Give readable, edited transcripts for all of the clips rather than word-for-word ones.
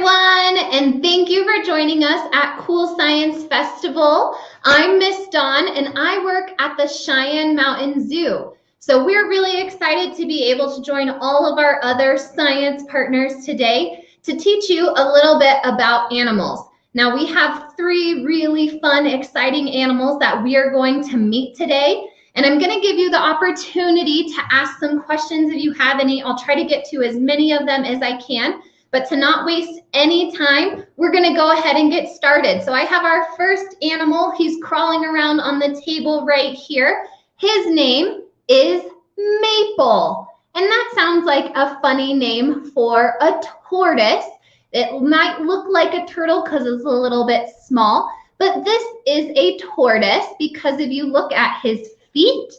everyone, and thank you for joining us at Cool Science Festival. I'm Miss Dawn, and I work at the Cheyenne Mountain Zoo. So we're really excited to be able to join all of our other science partners today to teach you a little bit about animals. Now we have 3 really fun, exciting animals that we are going to meet today. And I'm going to give you the opportunity to ask some questions if you have any. I'll try to get to as many of them as I can. But to not waste any time, we're going to go ahead and get started. So I have our first animal. He's crawling around on the table right here. His name is Maple. And that sounds like a funny name for a tortoise. It might look like a turtle because it's a little bit small. But this is a tortoise because if you look at his feet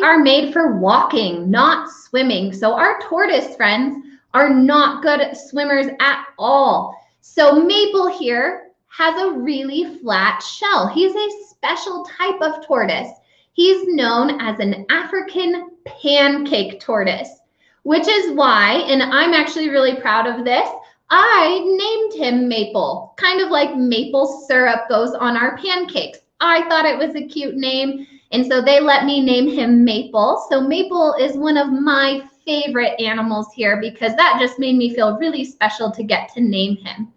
are made for walking, not swimming. So our tortoise friends are not good swimmers at all. So Maple here has a really flat shell. He's a special type of tortoise. He's known as an African pancake tortoise, which is why, and I'm actually really proud of this, I named him Maple, kind of like maple syrup goes on our pancakes. I thought it was a cute name, and so they let me name him Maple. So Maple is one of my favorite animals here because that just made me feel really special to get to name him.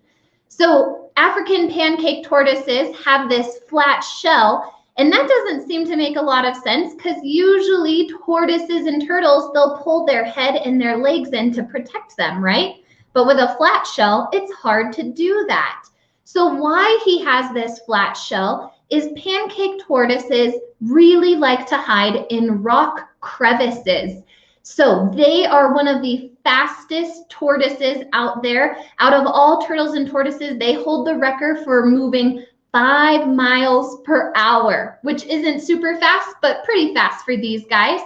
So African pancake tortoises have this flat shell, and that doesn't seem to make a lot of sense because usually tortoises and turtles, they'll pull their head and their legs in to protect them, right? But with a flat shell, it's hard to do that. So why he has this flat shell is pancake tortoises really like to hide in rock crevices. So they are one of the fastest tortoises out there. Out of all turtles and tortoises, they hold the record for moving 5 miles per hour, which isn't super fast, but pretty fast for these guys.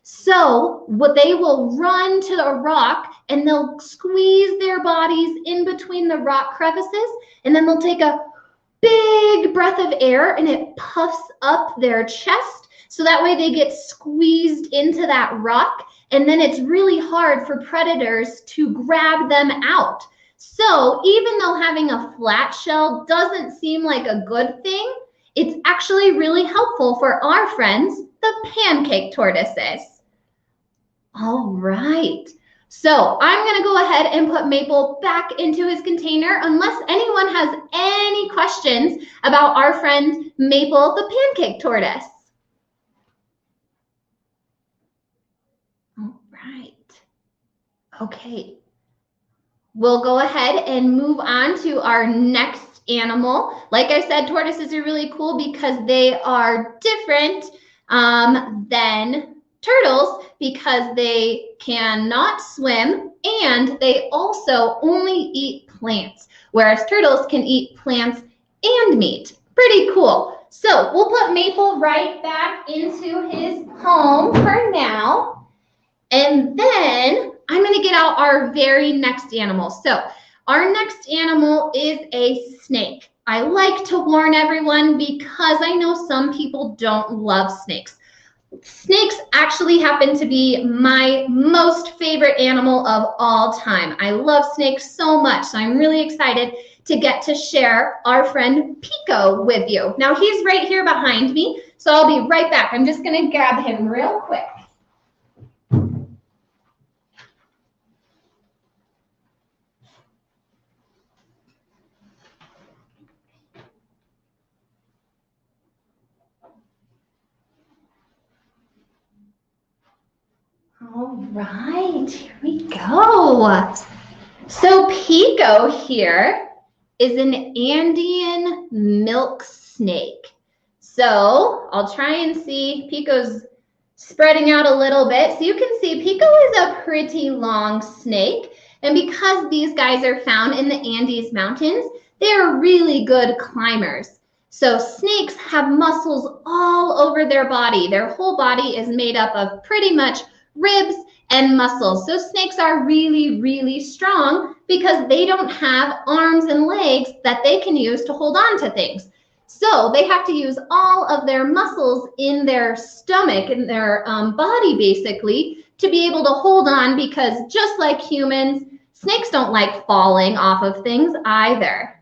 So what they will run to a rock and they'll squeeze their bodies in between the rock crevices, and then they'll take a big breath of air and it puffs up their chest. So that way they get squeezed into that rock, and then it's really hard for predators to grab them out. So even though having a flat shell doesn't seem like a good thing, it's actually really helpful for our friends, the pancake tortoises. All right. So I'm going to go ahead and put Maple back into his container unless anyone has any questions about our friend Maple the pancake tortoise. All right. Okay. We'll go ahead and move on to our next animal. Like I said, tortoises are really cool because they are different than turtles because they cannot swim and they also only eat plants, whereas turtles can eat plants and meat. Pretty cool. So we'll put Maple right back into his home for now. And then I'm going to get out our very next animal. So our next animal is a snake. I like to warn everyone because I know some people don't love snakes. Snakes actually happen to be my most favorite animal of all time. I love snakes so much, so I'm really excited to get to share our friend Pico with you. Now he's right here behind me, so I'll be right back. I'm just going to grab him real quick. All right, here we go. So Pico here is an Andean milksnake. So I'll try and see, Pico's spreading out a little bit. So you can see Pico is a pretty long snake. And because these guys are found in the Andes Mountains, they are really good climbers. So snakes have muscles all over their body. Their whole body is made up of pretty much ribs and muscles. So snakes are really, really strong because they don't have arms and legs that they can use to hold on to things. So they have to use all of their muscles in their stomach, in their body basically, to be able to hold on because just like humans, Snakes don't like falling off of things either.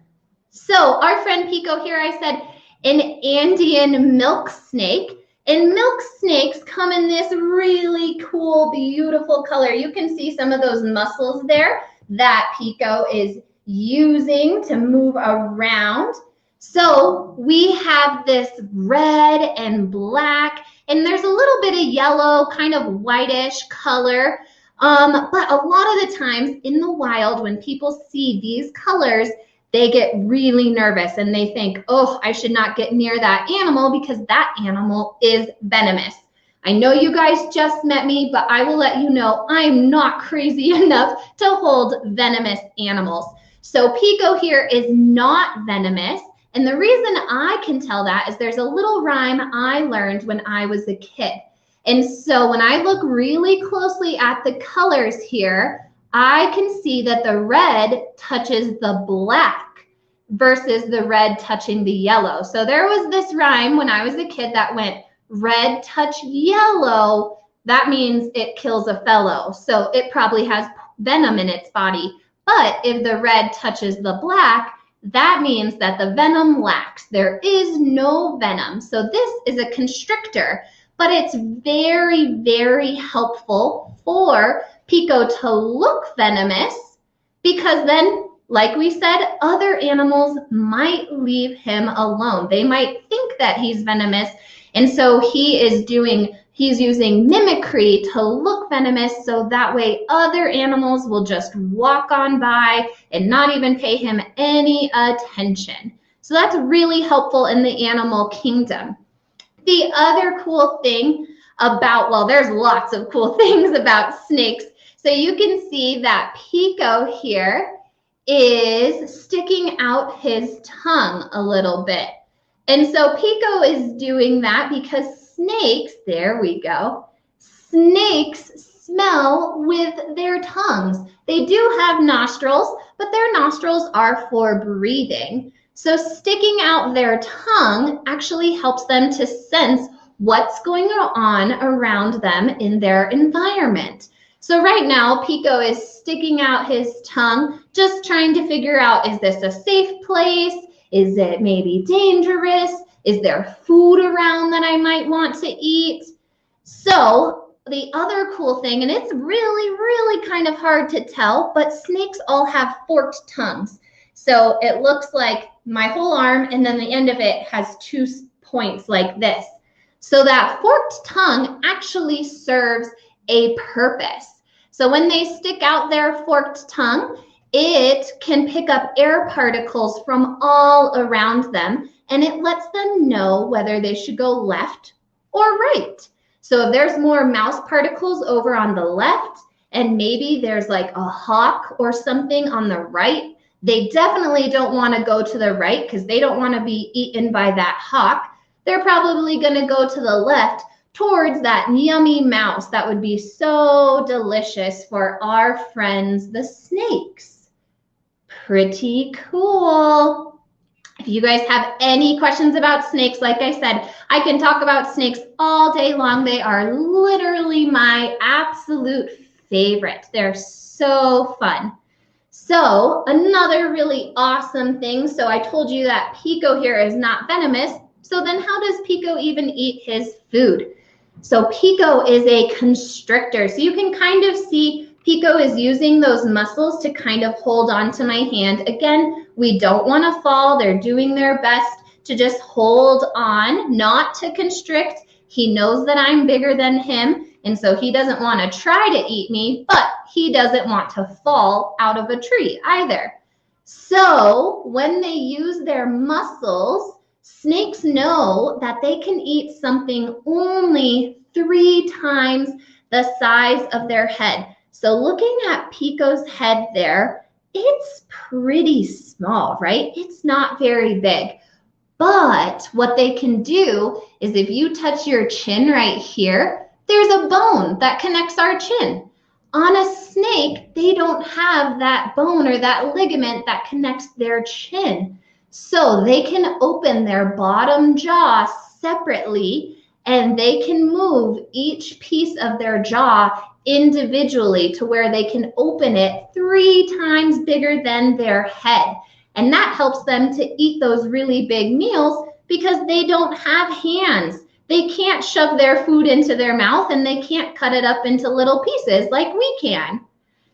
So our friend Pico here, I said an Andean milk snake. And milk snakes come in this really cool, beautiful color. You can see some of those muscles there that Pico is using to move around. So we have this red and black, and there's a little bit of yellow, kind of whitish color. But a lot of the times in the wild, when people see these colors, they get really nervous and they think, oh, I should not get near that animal because that animal is venomous. I know you guys just met me, but I will let you know I'm not crazy enough to hold venomous animals. So Pico here is not venomous. And the reason I can tell that is there's a little rhyme I learned when I was a kid. And so when I look really closely at the colors here, I can see that the red touches the black versus the red touching the yellow. So there was this rhyme when I was a kid that went, red touch yellow, that means it kills a fellow. So it probably has venom in its body. But if the red touches the black, that means that the venom lacks. There is no venom. So this is a constrictor, but it's very, very helpful for Pico to look venomous because then, like we said, other animals might leave him alone. They might think that he's venomous, and so he's using mimicry to look venomous so that way other animals will just walk on by and not even pay him any attention. So that's really helpful in the animal kingdom. The other cool thing about, well, there's lots of cool things about snakes. So you can see that Pico here is sticking out his tongue a little bit. And so Pico is doing that because snakes, there we go, snakes smell with their tongues. They do have nostrils, but their nostrils are for breathing. So sticking out their tongue actually helps them to sense what's going on around them in their environment. So right now, Pico is sticking out his tongue, just trying to figure out, is this a safe place? Is it maybe dangerous? Is there food around that I might want to eat? So the other cool thing, and it's really, really kind of hard to tell, but snakes all have forked tongues. So it looks like my whole arm, and then the end of it has two points like this. So that forked tongue actually serves a purpose. So when they stick out their forked tongue, it can pick up air particles from all around them, and it lets them know whether they should go left or right. So if there's more mouse particles over on the left, and maybe there's like a hawk or something on the right, they definitely don't want to go to the right because they don't want to be eaten by that hawk. They're probably going to go to the left towards that yummy mouse that would be so delicious for our friends, the snakes. Pretty cool. If you guys have any questions about snakes, like I said, I can talk about snakes all day long. They are literally my absolute favorite. They're so fun. So another really awesome thing, so I told you that Pico here is not venomous. So then how does Pico even eat his food? So Pico is a constrictor. So you can kind of see Pico is using those muscles to kind of hold on to my hand. Again, we don't want to fall. They're doing their best to just hold on, not to constrict. He knows that I'm bigger than him, and so he doesn't want to try to eat me, but he doesn't want to fall out of a tree either. So when they use their muscles, snakes know that they can eat something only 3 times the size of their head. So looking at Pico's head there, it's pretty small, right? It's not very big. But what they can do is if you touch your chin right here, there's a bone that connects our chin. On a snake, they don't have that bone or that ligament that connects their chin. So they can open their bottom jaw separately, and they can move each piece of their jaw individually to where they can open it 3 times bigger than their head. And that helps them to eat those really big meals because they don't have hands. They can't shove their food into their mouth and they can't cut it up into little pieces like we can.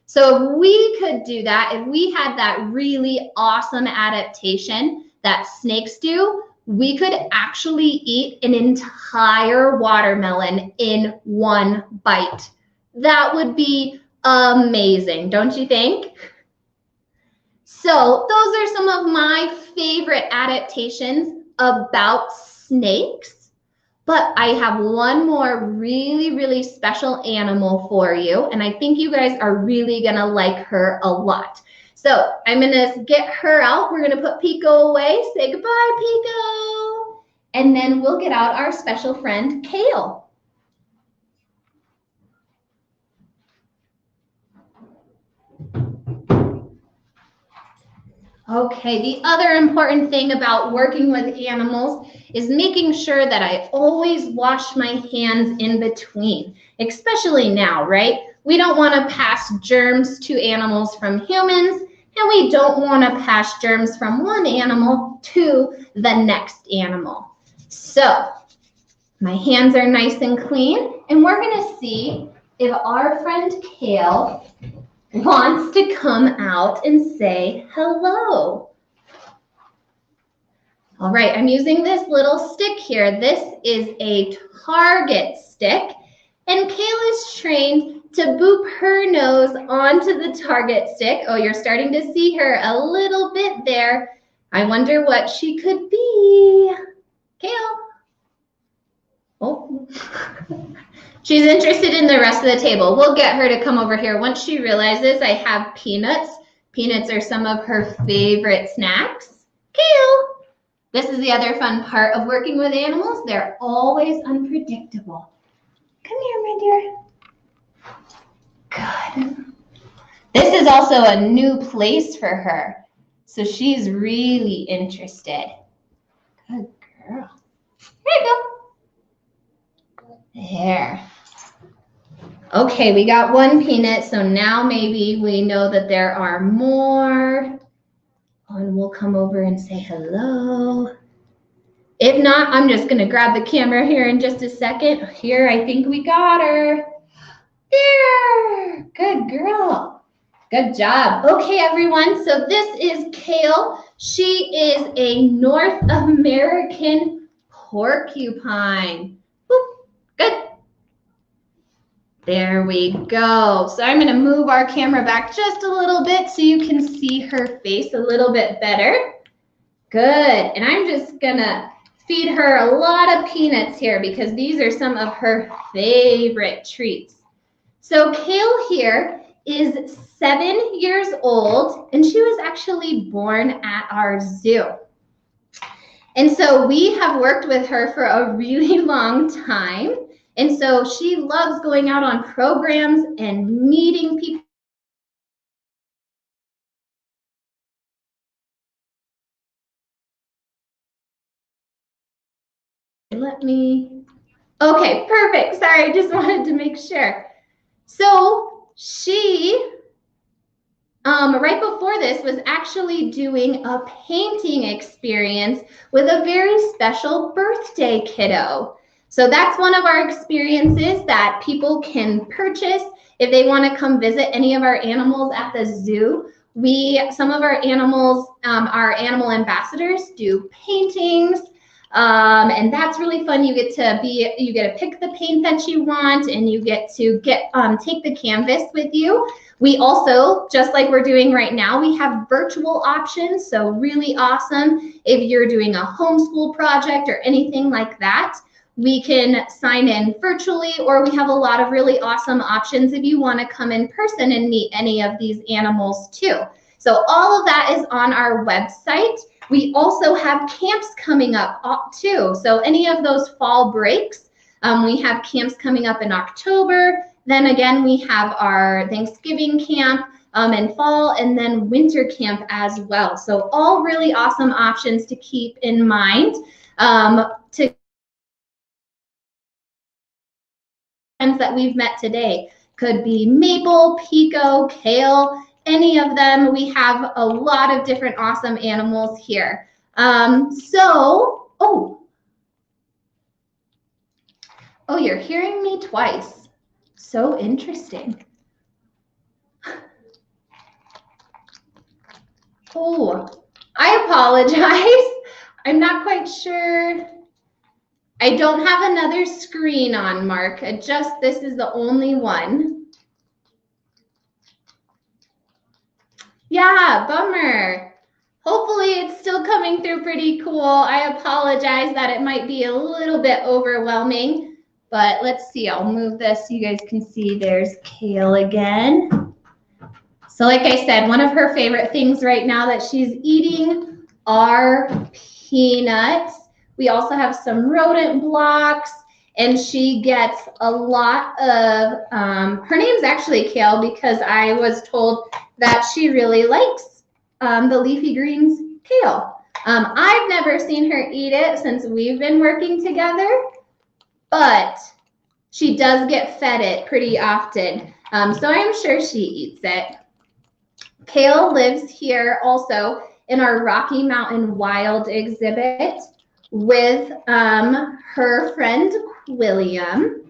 So if we could do that, if we had that really awesome adaptation that snakes do, we could actually eat an entire watermelon in one bite. That would be amazing, don't you think? So those are some of my favorite adaptations about snakes. But I have one more really, really special animal for you, and I think you guys are really gonna like her a lot. So I'm gonna get her out. We're gonna put Pico away. Say goodbye, Pico. And then we'll get out our special friend, Kale. Okay, the other important thing about working with animals is making sure that I always wash my hands in between, especially now, right? We don't want to pass germs to animals from humans, and we don't want to pass germs from one animal to the next animal. So my hands are nice and clean, and we're going to see if our friend Kale wants to come out and say hello. All right, I'm using this little stick here. This is a target stick, and Kale is trained to boop her nose onto the target stick. Oh, you're starting to see her a little bit there. I wonder what she could be. Kale. Oh. She's interested in the rest of the table. We'll get her to come over here. Once she realizes I have peanuts, peanuts are some of her favorite snacks. Kale! This is the other fun part of working with animals. They're always unpredictable. Come here, my dear. Good. This is also a new place for her, so she's really interested. Good girl. There you go. There. Okay, we got one peanut, so now maybe we know that there are more. And we'll come over and say hello. If not, I'm just gonna grab the camera here in just a second. Here, I think we got her. There, good girl. Good job. Okay, everyone, so this is Kale. She is a North American porcupine. Boop. Good. There we go. So I'm going to move our camera back just a little bit so you can see her face a little bit better. Good. And I'm just going to feed her a lot of peanuts here because these are some of her favorite treats. So Kale here is 7 years old, and she was actually born at our zoo. And so we have worked with her for a really long time. And so she loves going out on programs and meeting people. Okay, perfect. Sorry, I just wanted to make sure. So she, right before this, was actually doing a painting experience with a very special birthday kiddo. So that's one of our experiences that people can purchase if they want to come visit any of our animals at the zoo. Some of our animals, our animal ambassadors, do paintings, and that's really fun. You get to pick the paint that you want, and you get to take the canvas with you. We also, just like we're doing right now, we have virtual options. So really awesome if you're doing a homeschool project or anything like that. We can sign in virtually, or we have a lot of really awesome options if you want to come in person and meet any of these animals too. So all of that is on our website. We also have camps coming up too. So any of those fall breaks, we have camps coming up in October. Then again, we have our Thanksgiving camp in fall, and then winter camp as well. So all really awesome options to keep in mind to that we've met today. Could be maple, pico, kale, any of them. We have a lot of different awesome animals here. Oh, you're hearing me twice. So interesting. Oh, I apologize. I'm not quite sure. I don't have another screen on, Mark. This is the only one. Yeah, bummer. Hopefully it's still coming through pretty cool. I apologize that it might be a little bit overwhelming, but let's see. I'll move this so you guys can see there's Kale again. So like I said, one of her favorite things right now that she's eating are peanuts. We also have some rodent blocks, and she gets a lot of, her name's actually Kale because I was told that she really likes the leafy greens kale. I've never seen her eat it since we've been working together, but she does get fed it pretty often. So I'm sure she eats it. Kale lives here also in our Rocky Mountain Wild exhibit with her friend Quilliam.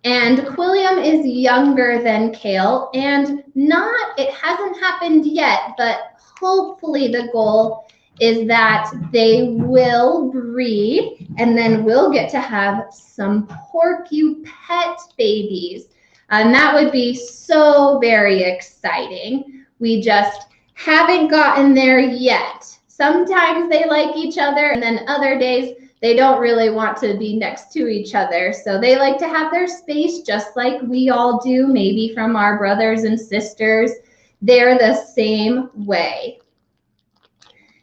And Quilliam is younger than Kale, and it hasn't happened yet, but hopefully the goal is that they will breed, and then we'll get to have some porcupine babies. And that would be so very exciting. We just haven't gotten there yet. Sometimes they like each other, and then other days they don't really want to be next to each other. So they like to have their space just like we all do, maybe from our brothers and sisters. They're the same way.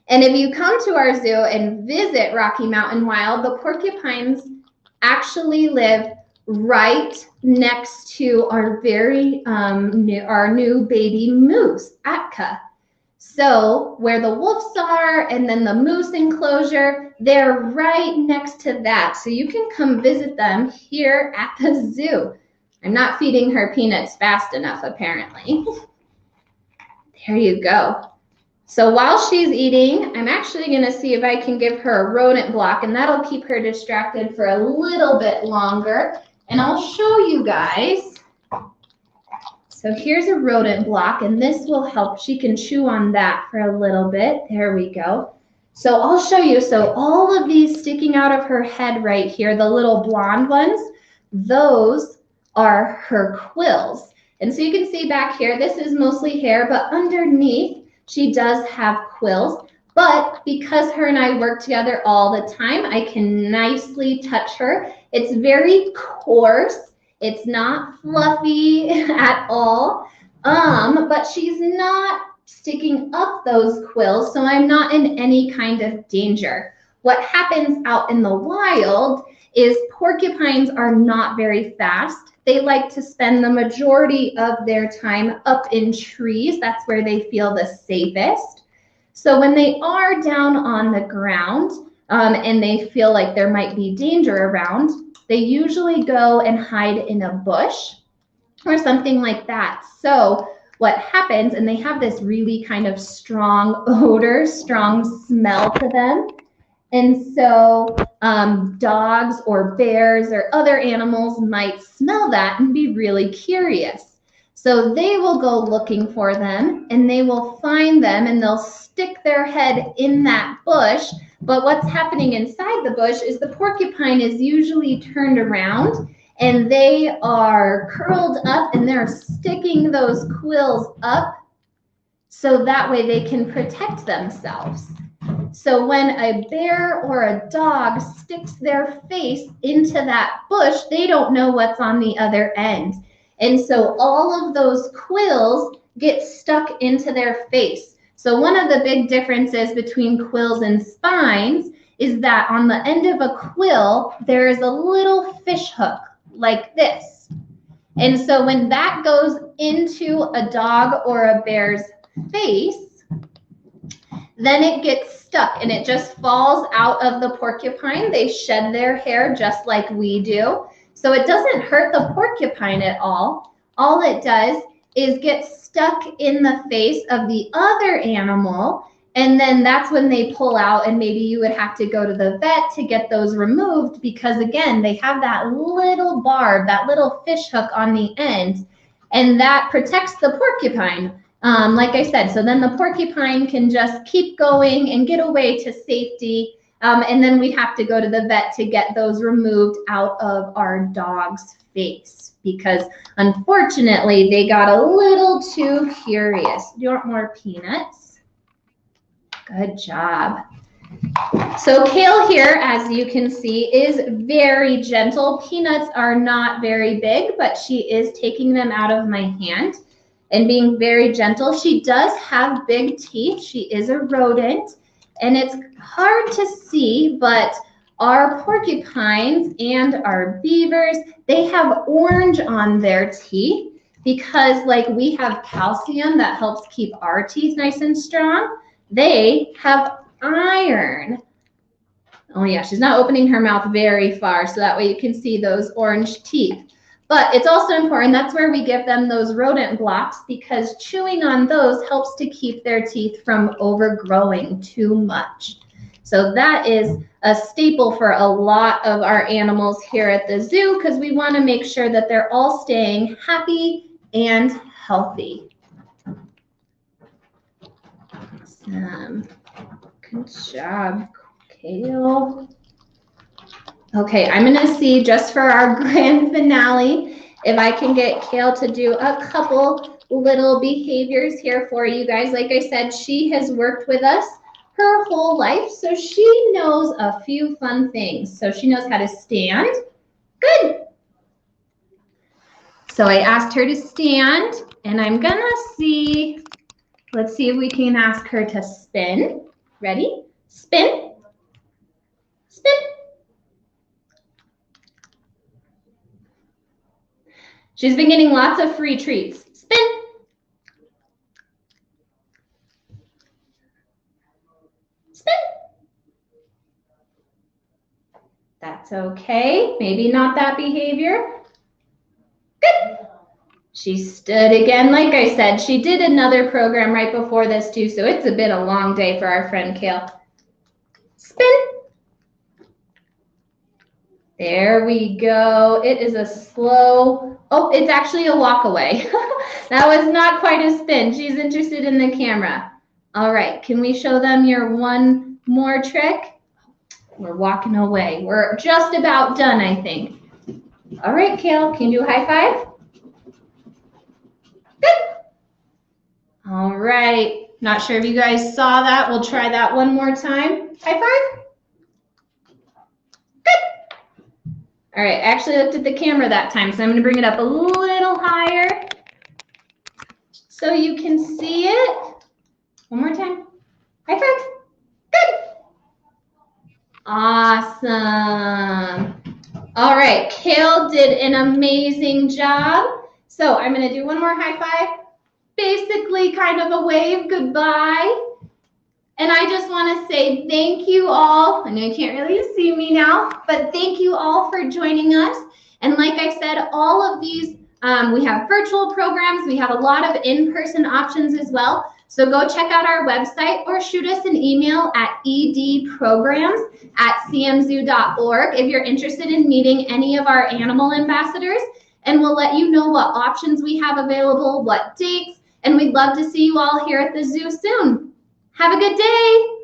And if you come to our zoo and visit Rocky Mountain Wild, the porcupines actually live right next to our new baby moose, Atka. So where the wolves are and then the moose enclosure, they're right next to that. So you can come visit them here at the zoo. I'm not feeding her peanuts fast enough, apparently. There you go. So while she's eating, I'm actually going to see if I can give her a rodent block, and that'll keep her distracted for a little bit longer. And I'll show you guys. So here's a rodent block, and this will help. She can chew on that for a little bit. There we go. So I'll show you. So all of these sticking out of her head right here, the little blonde ones, those are her quills. And so you can see back here, this is mostly hair, but underneath she does have quills. But because her and I work together all the time, I can nicely touch her. It's very coarse. It's not fluffy at all, but she's not sticking up those quills, so I'm not in any kind of danger. What happens out in the wild is porcupines are not very fast. They like to spend the majority of their time up in trees. That's where they feel the safest. So when they are down on the ground and they feel like there might be danger around, they usually go and hide in a bush or something like that. So what happens, and they have this really kind of strong odor, strong smell to them. And so dogs or bears or other animals might smell that and be really curious. So they will go looking for them, and they will find them, and they'll stick their head in that bush. But what's happening inside the bush is the porcupine is usually turned around, and they are curled up, and they're sticking those quills up so that way they can protect themselves. So when a bear or a dog sticks their face into that bush, they don't know what's on the other end. And so all of those quills get stuck into their face. So one of the big differences between quills and spines is that on the end of a quill, there is a little fish hook like this. And so when that goes into a dog or a bear's face, then it gets stuck and it just falls out of the porcupine. They shed their hair just like we do. So it doesn't hurt the porcupine at all. all it does is get stuck in the face of the other animal, and then that's when they pull out, and maybe you would have to go to the vet to get those removed because, again, they have that little barb, that little fish hook on the end, and that protects the porcupine, like I said. So then the porcupine can just keep going and get away to safety, and then we have to go to the vet to get those removed out of our dog's face because, unfortunately, they got a little too curious. Do you want more peanuts? Good job. So Kale here, as you can see, is very gentle. Peanuts are not very big, but she is taking them out of my hand and being very gentle. She does have big teeth. She is a rodent, and it's hard to see, but our porcupines and our beavers, they have orange on their teeth because, like, we have calcium that helps keep our teeth nice and strong. They have iron. Oh yeah, she's not opening her mouth very far, so that way you can see those orange teeth. But it's also important, that's where we give them those rodent blocks, because chewing on those helps to keep their teeth from overgrowing too much. So that is a staple for a lot of our animals here at the zoo, because we want to make sure that they're all staying happy and healthy. Good job, Kale. Okay, I'm gonna see just for our grand finale if I can get Kale to do a couple little behaviors here for you guys. Like I said, she has worked with us her whole life, so she knows a few fun things. So she knows how to stand. Good. So I asked her to stand, and I'm gonna see. Let's see if we can ask her to spin. Ready? Spin. Spin. She's been getting lots of free treats. Spin. Spin. That's okay. Maybe not that behavior. Good. She stood again. Like I said, she did another program right before this too, so it's a bit a long day for our friend Kale. Spin. There we go. It is a slow, oh, it's actually a walk away. That was not quite a spin. She's interested in the camera. All right, can we show them your one more trick? We're walking away. We're just about done, I think. All right, Kale, can you do a high five? Good. All right. Not sure if you guys saw that. We'll try that one more time. High five. Good. All right. I actually looked at the camera that time, so I'm going to bring it up a little higher so you can see it. One more time. High five. Good. Awesome. All right. Kale did an amazing job. So I'm going to do one more high five, basically kind of a wave goodbye. And I just want to say thank you all. I know you can't really see me now, but thank you all for joining us. And like I said, all of these, we have virtual programs. We have a lot of in-person options as well. So go check out our website or shoot us an email at edprograms@cmzoo.org if you're interested in meeting any of our animal ambassadors. And we'll let you know what options we have available, what dates, and we'd love to see you all here at the zoo soon. Have a good day.